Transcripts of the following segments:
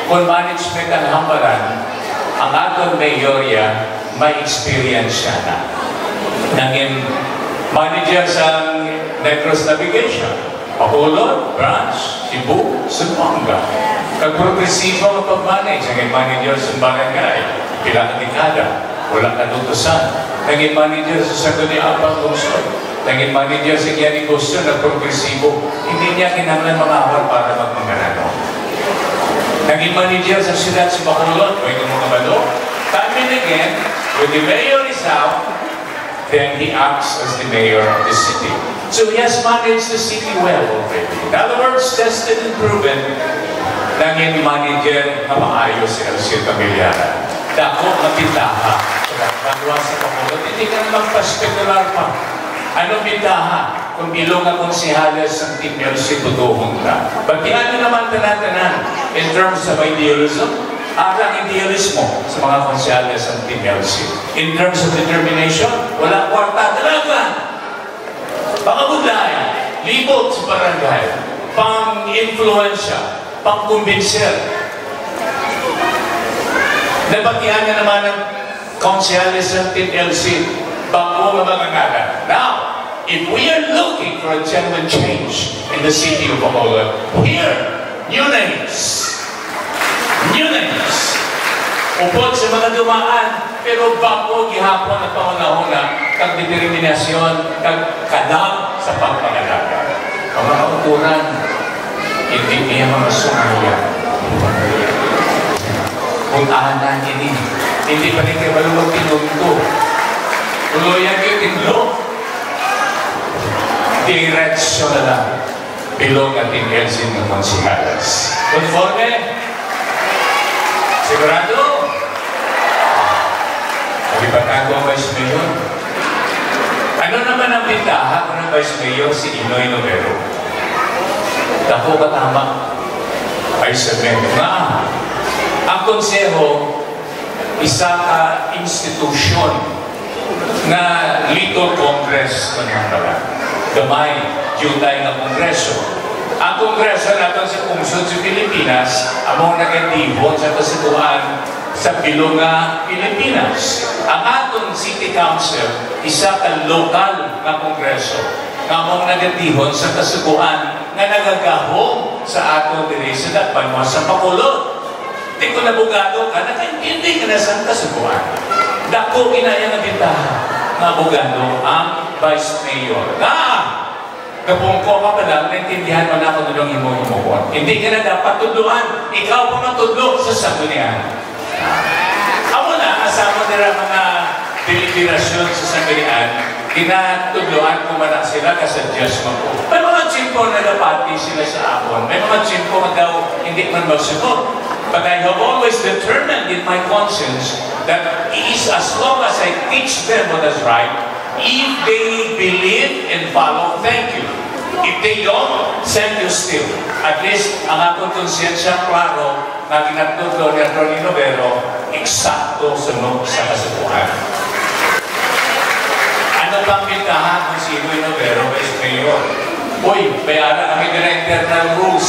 kung management ang hambaran, ang atong mayorya, may experience siya na. Nangin manager sa Negros Navigation, Bacolod, Branch, Cebu, Zamboanga. Kag-progresibo ang pag-manage, nangin manager sa barangay, pila ka dekada, wala natutusan. Nangin manager sa Sangguniang Lungsod, nangin manager sa Giani Gusto, nag-progresibo. Hindi niya kinahanglan mga awal para magmanganano. Naging manager sa siyudad sa Bacolod, may mga balo. Time and again, when the mayor is out, then he acts as the mayor of the city. So he has managed the city well already. In other words, tested and proven, naging manager na maayos si Alcito Miliara. Dako na pintaha. Pagkawa sa Bacolod, hindi ka naman pa-spekular pa. Anong pintaha? Kung bilong ang konsihales ng Team LC, tutuhong ka. Bagian nyo naman tanan-tanan in terms of idealism, arang idealismo sa mga konsihales ng Team LC. In terms of determination, wala kwarta talaga. Pangabudlay, libot sa barangay, pang-influensya, pang-kumbinser. Nabagian nyo naman ng konsihales ng Team LC, bago mamangangalan. Now, if we are looking for a genuine change in the city of Bacolod, here, new names. New names. Upod sa mga dumaan, pero bago gihapon at pangunahuna, kag determinasyon, kag kadam sa pagpangalaga. Mga kauturan, hindi niya mga sumaya. Kung ahanan ini, hindi pa rin kayo malulog tinunto. Tuloyan kayo tinlo. Diretsyo na lang. Bilog at Elsin ng konsihalas. Conforme? Sigurado? Kalipatan ko ang Vice Mayor. Ano naman ang pintaha ko ng Vice Mayor si Inoy Novero? Dako ka tama. Ay sabihin nga, ang konseho, isa ka institusyon na Little Congress kanyang pala. Gamay, jutay ng Kongreso. Ang Kongreso natin sa Kungsod sa Pilipinas, among nagatibon sa kasiguan sa Bilonga, Pilipinas. Ang atong City Council, isa ka lokal na Kongreso, among nagatibon sa kasiguan na nagagahong sa atong diri sa Dakbanwa sa Bacolod. Di ko nabugado ka, nakaintindi ka na sa kasiguan. Dako kinaya na bintahan na abogado ang Vice Mayor. Kapungko ka pa lang, naintindihan mo na kung anong himo-himukon. Hindi ka na dapat tudluan. Ikaw pa matudlo sa sanggunian. Amo na, kasama nila mga deliberasyon sa sanggunian, kinatudluan ko man sila kasadyas mo ko. May mga tsimpo na napati sila sa akon. May mga tsimpo na daw hindi man magsunod. But I have always determined in my conscience that as long as I teach them what is right, if they believe and follow, thank you. If they don't, thank you still. At least, ang akong konsensya, klaro, na ginatudlo ni Atty. Novero, eksakto sunod sa kasubuhan. Ano bang pintahan kung si Inoy Novero, Vice Mayor? Uy, may ala kami na internal rules.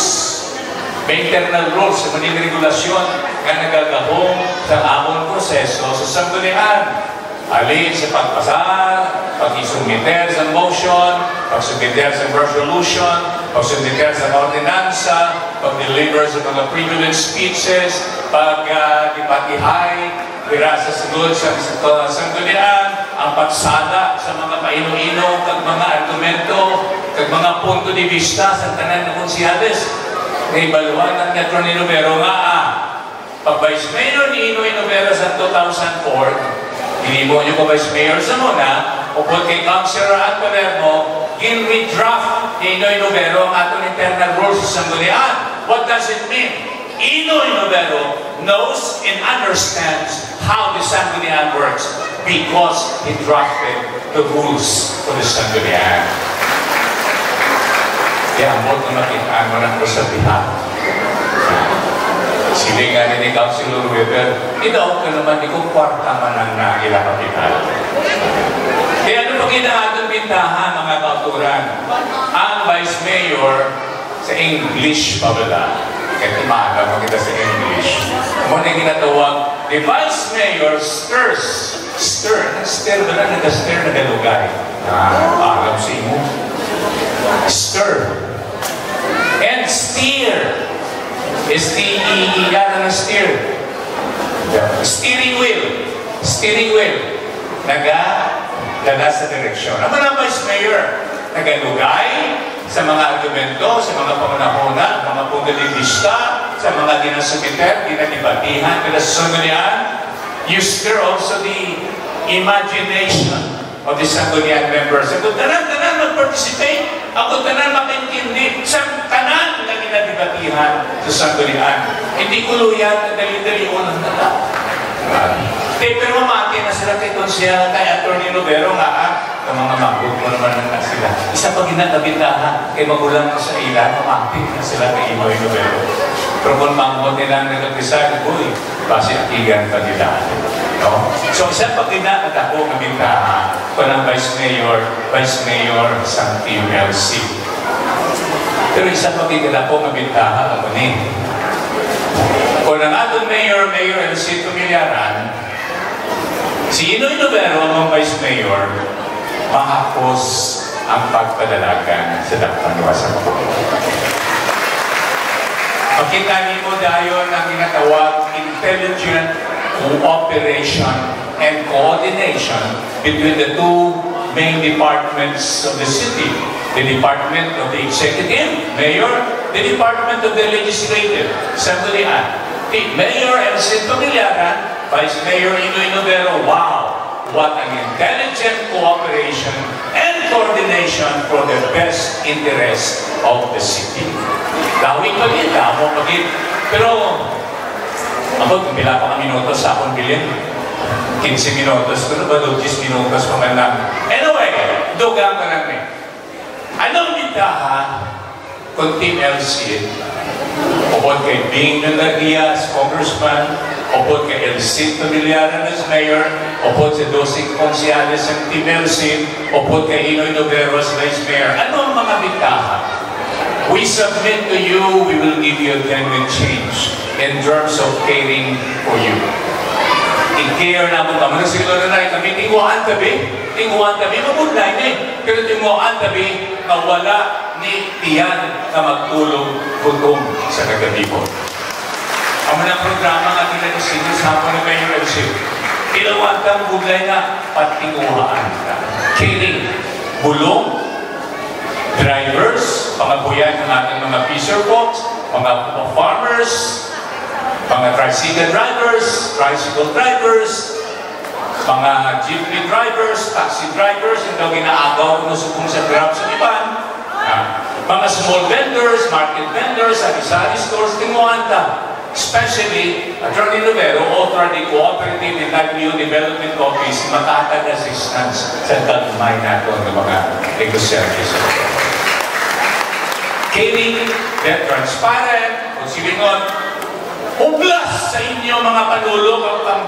May internal rules sa maning regulasyon na nagagahong sa among proseso sa sanggunian. Alin sa pagpasar, pag-isumiter sa motion, pag-submiter sa resolution, pag-submiter sa ordinansa, pag-deliver sa mga privileged speeches, pag-dipatihay, pira sa sunod sa sanggunian, ang pagsada sa mga paino-ino, kag mga argumento, kag mga punto de vista sa tanan ng konsihales. Naibaluan ng Atty. Novero nga pag-Vice Mayor ni Inoy Novero sa 2004, hinimo niyo ko Vice Mayor sa muna, upod kay Councilor at Palermo, gin-redraft ni Inoy Novero ang atong internal rules sa sanggunian. What does it mean? Inoy Novero knows and understands how the sanggunian works because he drafted the rules for the sanggunian. Kaya ambot na makitaan mo na ko sa bihan. Sili nga ni Councilor Weber, idaog ka naman, di kong kwarta man ang naila kapital. Kaya ano pag inaatong bintahan, mga kauturan, ang Vice Mayor sa English pa bala. Kahit imaaga makita sa English. ginatawag the Vice Mayor stirs. Stir ba na? Nag-stir na galugay. Alam sa imo. Stir. And steer. S-T-E-E-R na steer. Steering wheel. Steering wheel. Nagdala sa direksyon. Ang mga Vice Mayor, nagalugay sa mga argumento, sa mga pangunahuna, mga pungalilista, sa mga dinasumiter, dinadibatihan, dinasungunian. You stir also the imagination of the Sanggunian members. Ako tanan mag-participate, ako tanan makaintindi sa tanan na dinadibatihan sa Sanggunian. Hindi kuluyan, dali-dali ulang nata. Pero mamati na sila kay Konsyal, kay Atty. Novero nga, ang mga magbog mo naman na sila. Isa pa ginagabitahan, kay magulang sa ilan, mamati na sila kay Inoy Novero. Pero kung mangbog nila nag-decide, uy, basi akigan pa nila. No? So, isa pa ginagabitahan, nabitahan ko ng Vice Mayor sa TMLC. Pero isa pa ginagabitahan ako ni. Kung ang atong Mayor LC Tumilaran, si Inoy Novero, ang Vice Mayor, mahapos ang pagpadalagan sa Dakpanwa sa Magulo. Makita niyo dayon ang ginatawag intelligent cooperation and coordination between the two main departments of the city. The Department of the Executive, Mayor, the Department of the Legislative, Sanggunian. The Mayor LC Tumilaran, Vice Mayor Inoy Novero, wow! What an intelligent cooperation and coordination for the best interest of the city. Dawing pagin, damo pagin. Pero, abot, bila pa kami minutos sa akong bilin. 15 minutos, pero ba 10 minutos pa man lang. Anyway, dugang ka lang eh. Anong bintahan kung Team LC? Upod kay Bing Nandarias, Congressman, upod kay LC Tumilaran as Mayor, upod sa 12 konsyales ng Team LC, upod kay Inoy Novero as Vice Mayor. Ano ang mga bintahan? We submit to you, we will give you a genuine change in terms of caring for you. I-care na mo naman. Siguro na kami, tinguhan tabi, mabudlay ni. Pero tinguhan tabi, na wala ni tiyan na magtulong gutom sa kagabi ko. Ang mga programa nga nila ni Sino sa hapon na Mayor LC, ilawan kang budlay na patinguhaan ka. Caring, bulong, drivers, pangabuyan ng ating mga fisher folks, mga farmers, mga tricycle drivers, mga jeepney drivers, taxi drivers, yung daw ginaagaw kung nasubong sa grab sa iban, mga small vendors, market vendors, sari-sari stores, tinguanta. Especially, Atty. Novero, author the Cooperative and Livelihood Development Office, matatag assistance sa dagmay nato ng mga negosyante sa caring, they're transparent, kung silingon, ublas sa inyo mga panulo kapag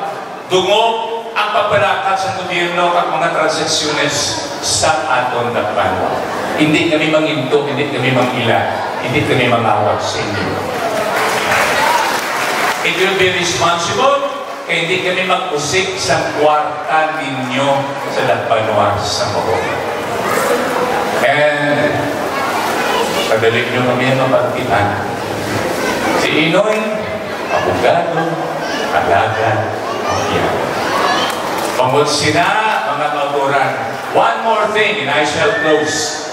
dungog ang pagpalakat sa gobyerno at mga transaksyones sa aton Dakpanwa. Hindi kami manginto, hindi kami mangila, hindi kami mangawat sa inyo. It will be responsible kaya hindi kami mag-usik sa kwarta ninyo sa Dakpanwa sa Magulo. And padalik nyo kami ang mapagkitan. Si Inoy, abogado, alaga, yan. Pangod sina, mga kauturan. One more thing, and I shall close.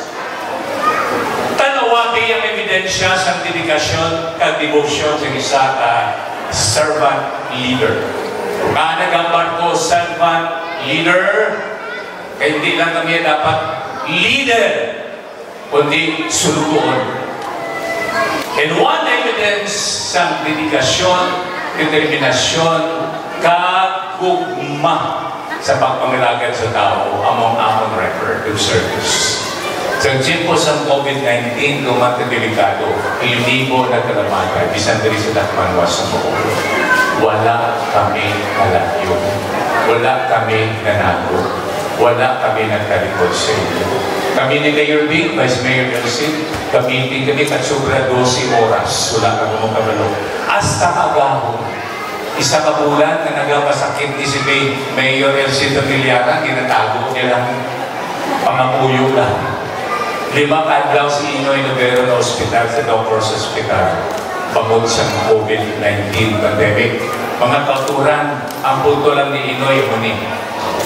Tanawagi ang ebidensya sa dedikasyon at devotion sa isa servant leader. Kung nagagambar ko servant leader, kaya hindi lang kami dapat leader, kundi sulutuon. And one evidence sa dedikasyon, determinasyon, kagugma sa pagpangilagad sa tao among record of service. Sa tiempo sa COVID-19, dumatang delikado, ilibo na kalamata, bisan diri sa Dakpanwa sa Magulo. Wala kami nalayo. Wala kami nanago. Wala kami nagtalikod sa inyo. Kami ni Mayor Bing, Vice Mayor Nelson, kami at sobra 12 oras. Wala kami mong kabalo. Hasta kagahon. isa ka bulan na nagapasakit ni si Mayor Elcito Villana, ginatago niya lang, pangapuyo lang. 5 adlaw si Inoy Novero na ospital, sa Doctor's Hospital, pagod sa COVID-19 pandemic. Mga kauturan, ang punto lang ni Inoy muni,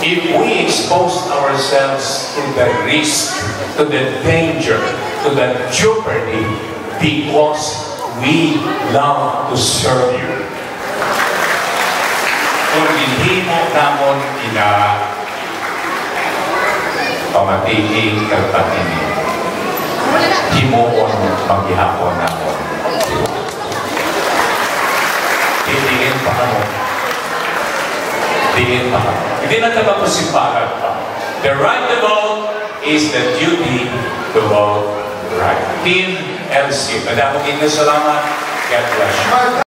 if we expose ourselves to the risk, to the danger, to the jeopardy, because we love to serve you. Kung hindi mo namon pamatiging kagpatinin, himuon maghihapon namon. Tingin pa ka mo. Tingin pa ka mo. Hindi na tayo magpusimbagan pa. The right to vote is the duty to vote right. Team LC. Madaming salamat. God bless you.